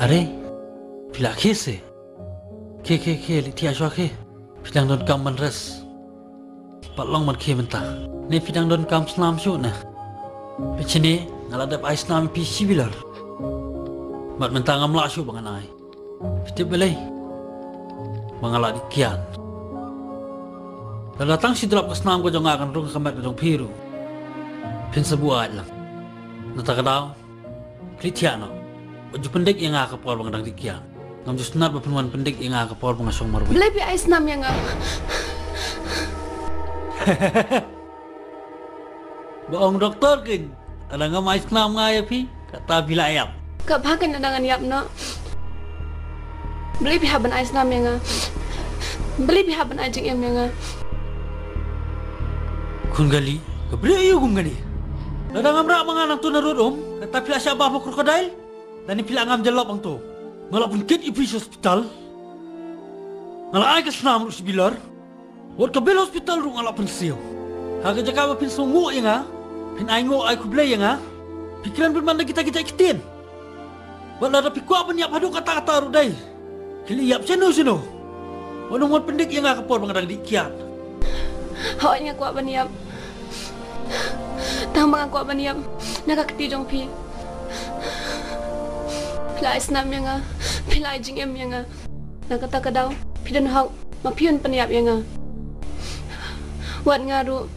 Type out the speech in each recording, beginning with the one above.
Are, pila kese. Ke litia shwa ke. Pidang don kam manres. Patlong man ke mentah. Ni pidang don kam slam shoot na. Pecini ngaladap ai slam pi sibilar. Mat mentah ngam la shoot bangan ai. Pitip belai. Mangala dikian. Kalau datang si drop ke senam ko jong akan rung kamat dong piru. Pin sebuah lang. Nata kadau. Kritiano. Ojo pendek yang ngaka por bang dang dikian. Ngam just nat bapenuan pendek yang ngaka por bang asong marwe. Lebih ais nam yang ngak. Boong doktor kin. Ada ngam ais nam ngaya pi. Kata bila ayam. Kak bahkan ada ngan yap no. Beli pihaban ais nam yang ngak. Beli pihaban ajing yang ngak. Kun gali, kebriya iyo kum gali. Lada ngam rak manganang tu narudom, kata pila siya bapa krokodil, dan pila ngam jalop ang tu. Ngalap pun kit ipi hospital. Ngalap ay kasnam ru sibilar. Wat kabel hospital ru ngalap pun siyo. Haga jaka pin sungu yang ha, pin ay ngo ay kublay yang ha. Pikiran pun mana kita kitin. Wat lada pikwa pun yap hadu kata-kata ru day. Kili yap seno. Wanong wan pendik yang ha kapor mengadang dikiat. Hawanya kuat baniap. Tambang kuat baniap. Nak keti jong pi. Pila isnam yang ah, pila jing em yang ah. Nak kata kadau, pidan hak, mapiun paniap yang ah. Wat ngaru.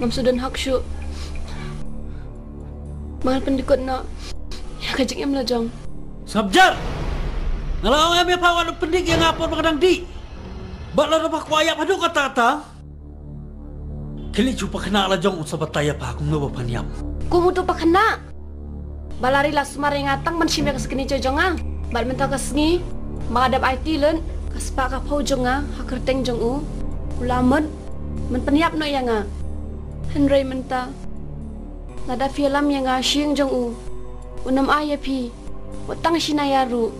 Ngam sudan hak syu. Mahal pendikut nak. Ya kajing em lah jong. Sabjar. Ngalau ngam ya pawan pendik yang ngapor mengadang di. Baklah dapat kuayap hadu kata-kata. Kili cuba kena lah jong sabat taya pa aku ngapa paniam. Kumu tu pak kena. Balari lah semari ngatang man simya kas kini jong ah. Bal menta kas ni magadap IT len kas pa ka pau jong ah hakerteng jong u. Ulamat man paniap no yang ah. Henry menta. Nada film yang ah siang jong u. Unam aya pi. Watang sinayaru.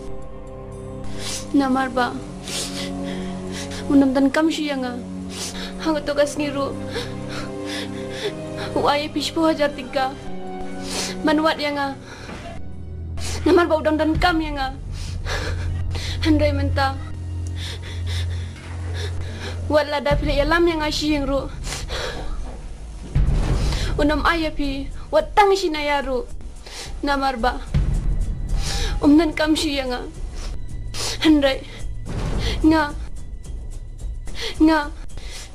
Namar ba. Unam dan kam siang ah. Hang tu kas niru. Uaya pispo hajar tiga. Manuat yang ah. Namar bau dan kam yang ah. Handai menta. Wat lada pilih alam yang asyik ru. Unam ayah pi. Wat tang sinayaru. Namar ba. Dan kam siang ah. Handai. Nga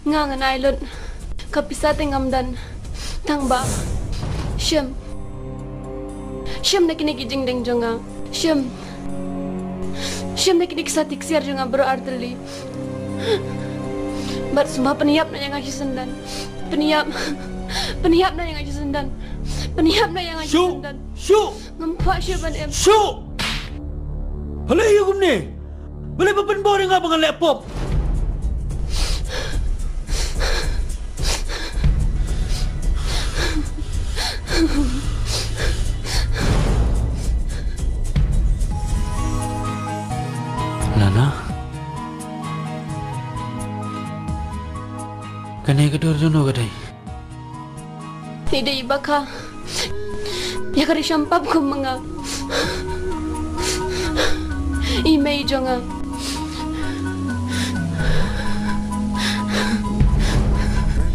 ngan island kapisa tengam dan tangba syam nak kini kijing deng jonga syam nak kini kisatik siar jonga bro arteli bar semua peniap na yang asyik sendan peniap na yang asyik sendan ngampak syaban em Syuk Halai iya kum ni boleh berpenbau dengan abangan laptop. Lana Kanai kedur jono kadai Tidak ibaka Ya kari syampap ko mga Imay jonga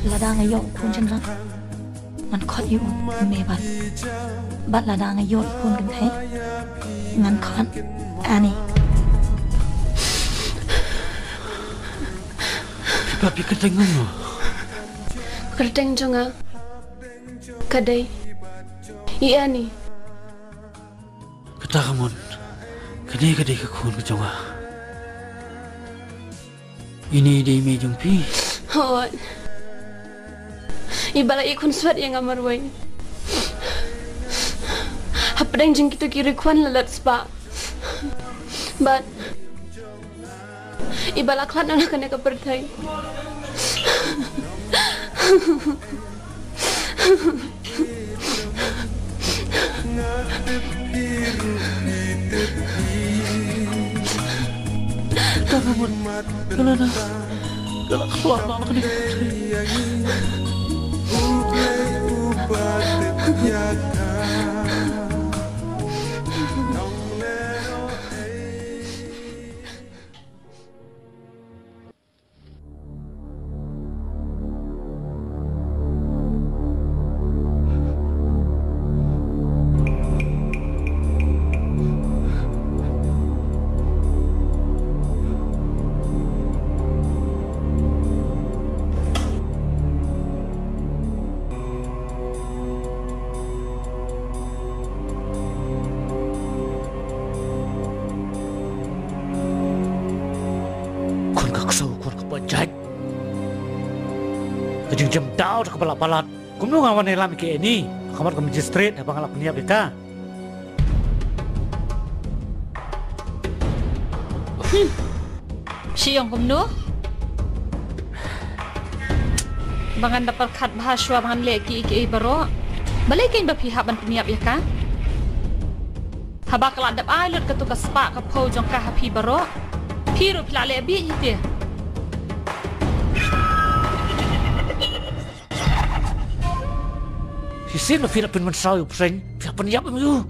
Lada ngayok pun jenrak Ngan khot yu me bat lada ngayok pun kan thay Ngan khot ani Papi keteng ngono Kerteng jonga Kadai Iya ni Kata kamu Kadai kekun ke jonga Ini ide me jong pi Hot Ibala ikun swat yang amar way Hapadang jeng kita kiri kwan lalat spa But Ibala klat na kena kepertai Kalau keluar anak ni jam daw sa kepala palat. Kumno nga wanay lami kaya ini. Kamar ka magistrate habang alap niya beka. Siyong kumno? Bangan dapat kat bahaswa bangan leki iki baro. Balikin ba pihaban peniap ya ka? Habak ladap ailut ka tu ka spa ka po jong ka happy baro. Piro pila lebi ite. Hisin na fila pinmansaw yung preseng. Fila paniap mo yun.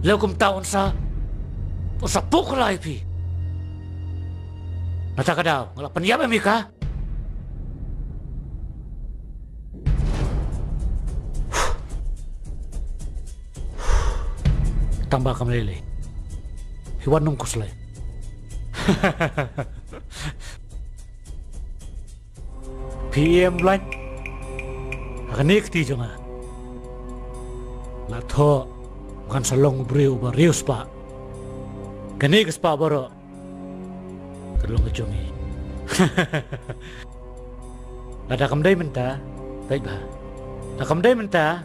Law kum taon sa... O sa pukulay pi. Nataka daw, ngala paniap mo ka? Tambah ka malili. Hiwan nung kuslay. PM blank. Akanik ti jo nga. Lato bukan salong beriu berius pak. Kani kespa baro. Kedulung kejongi. Lada kamdai menta, baik bah. Lada kamdai menta.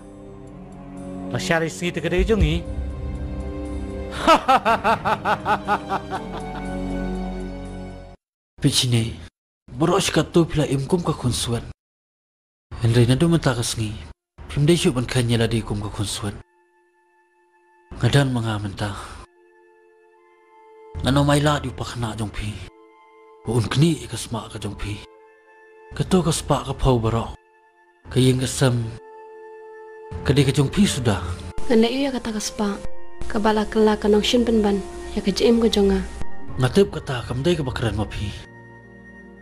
La syari sini te kedai jongi. Pichine, baro sikatu pila imkum ka konsuan. Henry nado menta kasngi. Pimdai syuk ban kanya ladi kum ka konsuan. Ngadan mga menta. Ngano may la di pakna jong pi. Buun kini ikasma ka jong pi. Kato kaspa ka pau baro. Kayeng kasam. Kadi ka jong pi sudah. Ngana iyo ya kata kaspa. Kabala kala kanong shin penban. Ya ka jem ko jonga. Ngatip kata kamday ka bakaran mo pi.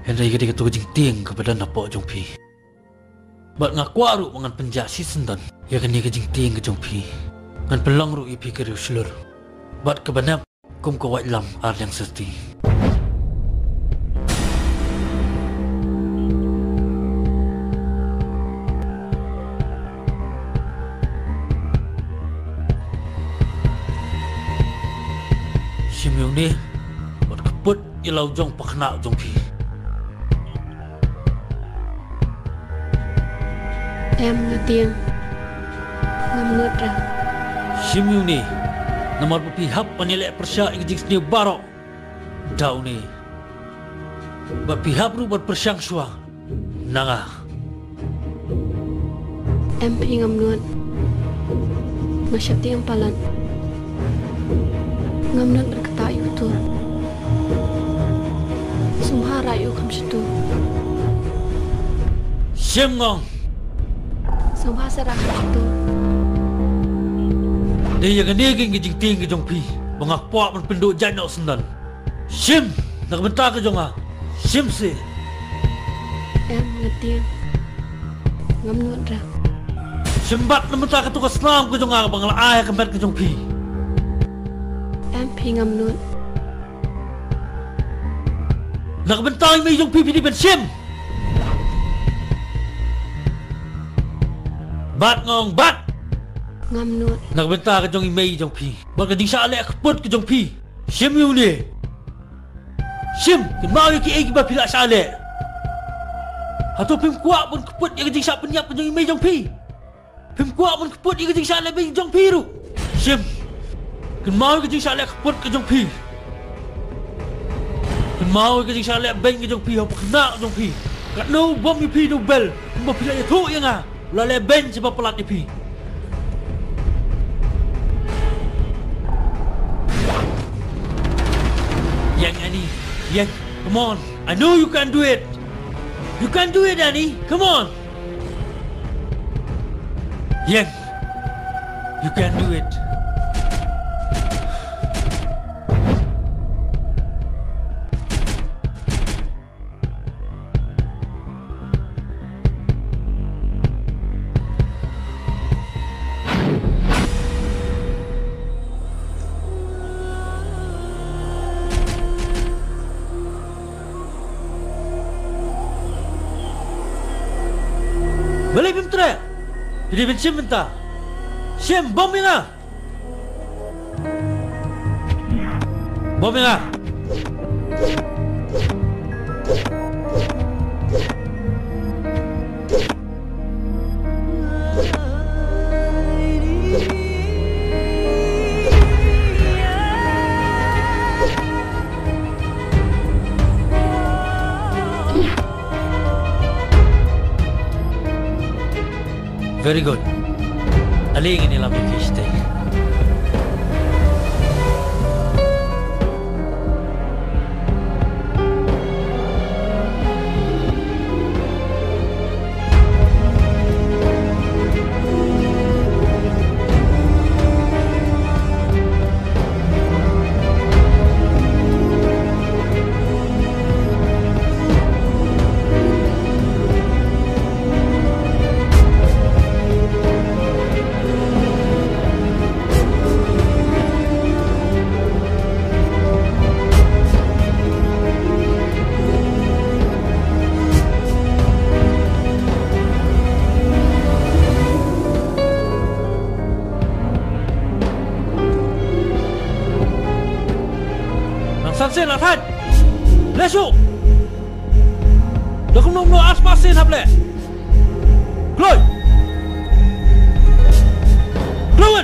Henry kadi ka to jing tieng kepada napo jong pi. Bat ngakwaru mangan penjasi sendan. Ya kani ka jing tieng ka jong pi. Ngan pelang ru ipi ka riu slur. Bat kebanap kum ka white lam ar yang sesti. Simyong ni bat keput ilau jong pakna jong pi. Em ngatiang. Ngamnut ra. Simyong ni nomor pihak panilai persya ingin seni barok. Daw ni berpihak ru berpersyang suang. Nanga. Em pi ngamnut. Masyap tiang palan. Ngamnut berkata yu tu. Sumhara yu kam situ. Sim ngong. Sumhasa ra kam situ. Dia yang neging gijing ting gijong pi. Bangak puak man penduk janok sendan. Sim nak bentar ke jonga. Sim si. Em ngatiang. Ngamnut ra. Simbat nak bentar ke tukas selam ke jonga bangala ayah kemet ke jong pi. Em pi ngamnut. Nak bentar mai jong pi di ben sim. Bat ngong bat. Ngamnut. Nak bentar ke jong imei jong pi. Bal ke ding sa alek keput ke jong pi. Sim yu ni. Sim, ken mau ki egi ba pila sa alek. Atau pim kuak pun keput ye ding sa penyap ke jong imei jong pi. Pim kuak pun keput ye ding sa alek be jong pi ru. Sim. Ken mau ke ding sa alek keput ke jong pi. Ken mau ke ding sa alek ben ke jong pi hop kena jong pi. Kat no bom yu pi no bel. Ba pila ye tu ye nga. La le ben sebab pelat ye pi. Yang Annie, yang, come on. I know you can do it. You can do it, Annie. Come on. Yang, you can do it. Balik bim tere. Jadi ben sim benta. Sim bom nga. Bom nga. Very good. Aling ini lamang kiste. Sen lah Tan. Lesu. Dah kena mula asma sen hable. Kloy. Kloy.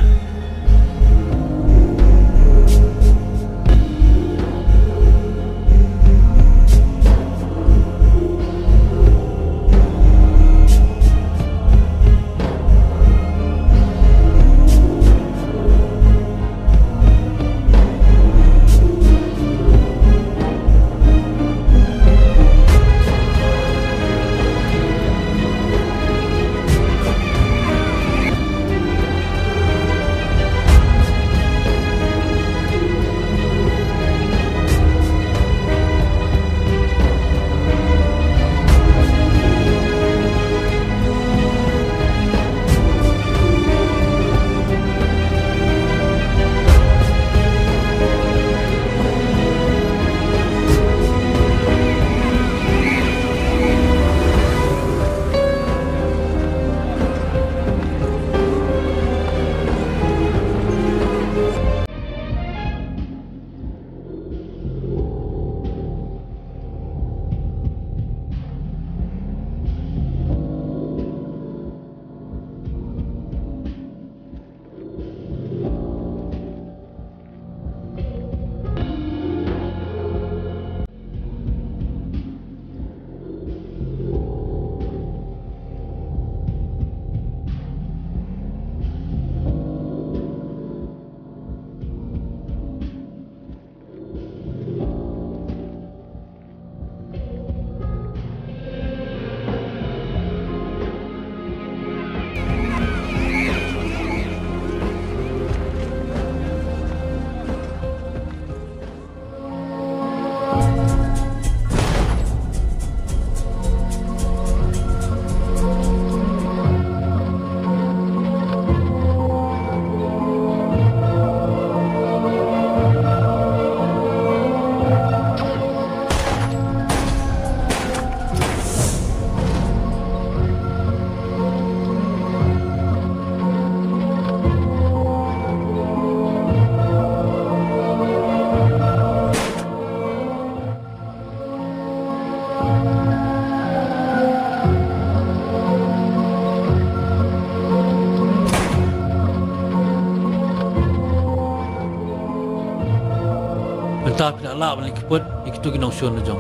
Entah pila lak balik keput, ikitu ginong syun na jong.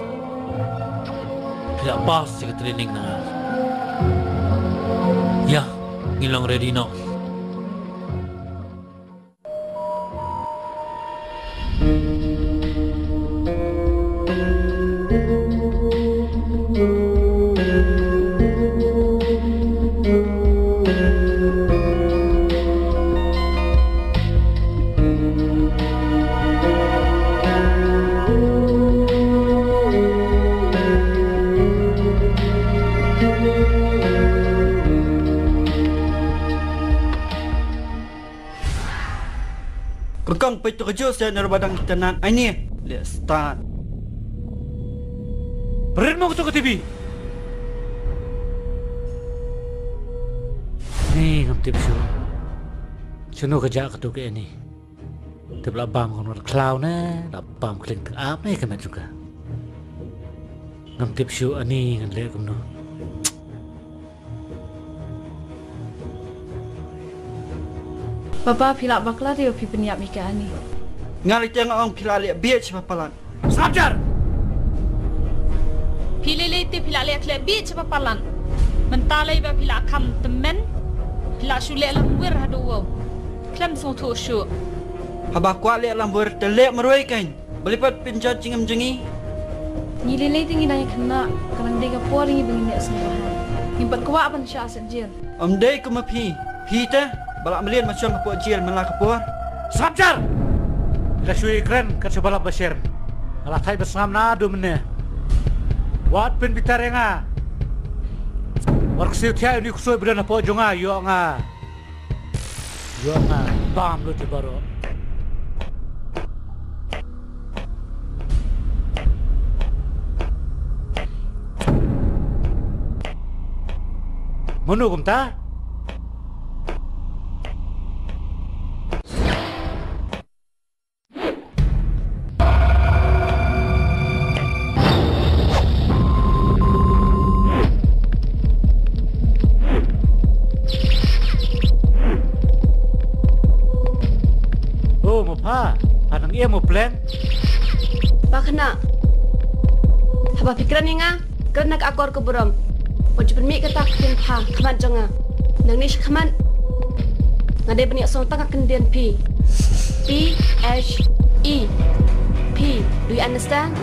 Pila pas jika training na. Ya, ngilang ready no. Kekang petu kerja saya dari badang kita nak. Ini, let's start. Berin mo ko ke TV. Ni ngam tip syu. Chuno kerja ke tu ke ni. Tip la bam kon cloud na, la bam kling teng ap ni kemet juga. Ngam tip syu ani ngan le kum no. Bapa pilak bakla dia pi peniap mika ni. Ngali tengok orang pilak liat biar cepat palan. Sabjar. Pilih lete pilak liat klep bi cepat palan. Mentalai ba pilak kam temen Pila syulek lembur hadu wow. Klam song tu syuk. Habah kuat lek lambur telek meroi kan. Belipat pinjat cingam jengi. Ni lele tinggi nanya kena kadang dia kapor ni bengin sembahan. Impat kuat pan sya asjir. Om dei ku mapi. Pi ta balak melian macam kapur jil melak kapur. Sabjar! Ila syui keren kan sebalap basir. Alah thai besngam na du mene. Wat pin bitar nga. Wark siu thai ni kusoi bran po jonga yo nga. Yo nga bam lu ti baro. Manu kumta? Oh, mo pa. Anang iya mo plan? Bakna. Haba pikiran ni nga. Kerana nak akor ke buram. Wajib bermik kata kin pa kaman jonga. Nang ni kaman. Ngade bani song tangak kendian P. P H E. P. Do you understand?